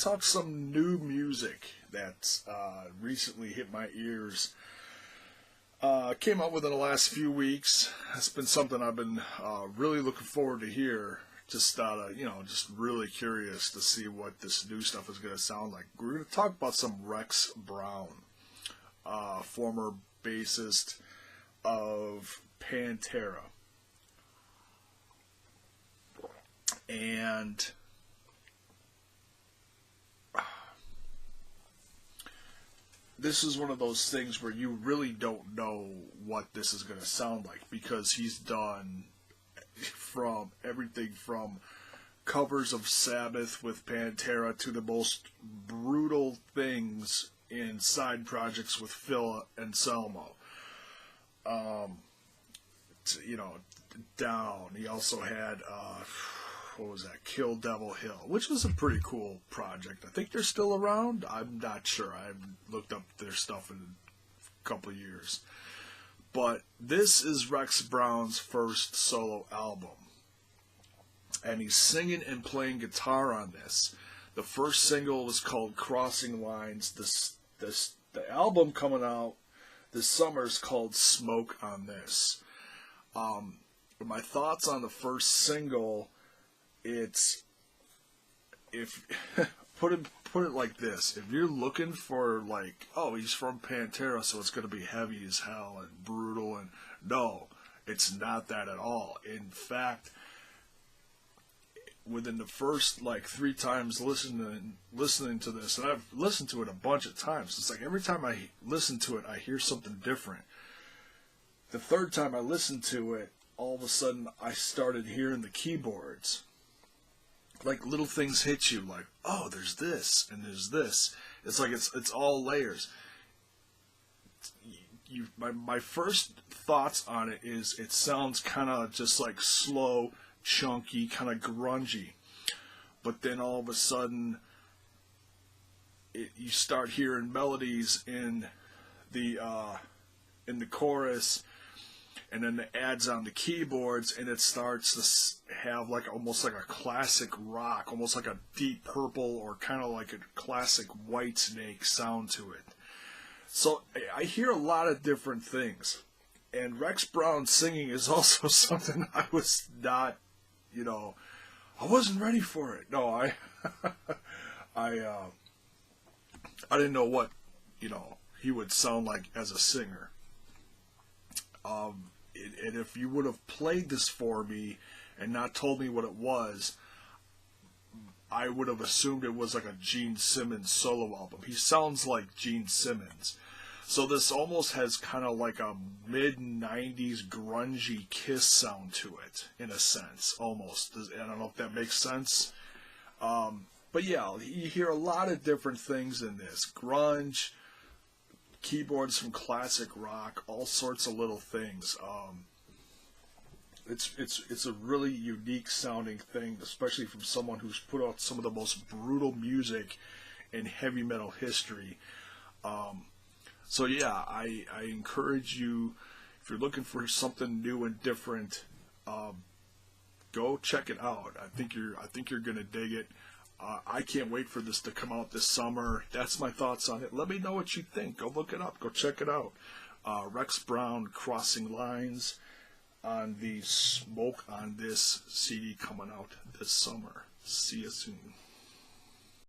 talk some new music that's recently hit my ears. Came out within the last few weeks. It's been something I've been really looking forward to hear. Just just really curious to see what this new stuff is going to sound like. We're going to talk about some Rex Brown, former bassist of Pantera. And this is one of those things where you really don't know what this is going to sound like, because he's done from everything from covers of Sabbath with Pantera to the most brutal things in side projects with Phil Anselmo. Down. He also had what was that? Kill Devil Hill, which was a pretty cool project. I think they're still around. I'm not sure. I haven't looked up their stuff in a couple of years. But this is Rex Brown's first solo album. And he's singing and playing guitar on this. The first single was called Crossing Lines. The album coming out this summer is called Smoke on This. My thoughts on the first single, it's, if put it like this: if you're looking for, like, oh, he's from Pantera, so it's going to be heavy as hell and brutal, and no, it's not that at all. In fact, within the first like 3 times listening to this, and I've listened to it a bunch of times, it's like every time I listen to it, I hear something different. The third time I listened to it, all of a sudden I started hearing the keyboards. Like little things hit you, like, oh, there's this and there's this. It's like it's all layers. My first thoughts on it is it sounds kind of just like slow, chunky, kind of grungy. But then all of a sudden, you start hearing melodies in the chorus, and then it adds on the keyboards, and it starts to have like almost like a classic rock, almost like a Deep Purple or kind of like a classic Whitesnake sound to it. So I hear a lot of different things, and Rex Brown singing is also something I was not, I wasn't ready for it. No, I didn't know what, he would sound like as a singer. And if you would have played this for me and not told me what it was, I would have assumed it was like a Gene Simmons solo album. He sounds like Gene Simmons. So this almost has kind of like a mid-90s grungy Kiss sound to it, in a sense, almost. I don't know if that makes sense. But yeah, you hear a lot of different things in this. Grunge, keyboards from classic rock, all sorts of little things. It's a really unique sounding thing, especially from someone who's put out some of the most brutal music in heavy metal history. So yeah, I encourage you, if you're looking for something new and different, go check it out. I think you're gonna dig it. I can't wait for this to come out this summer. That's my thoughts on it. Let me know what you think. Go look it up. Go check it out. Rex Brown, Crossing Lines, on the Smoke on This CD coming out this summer. See you soon.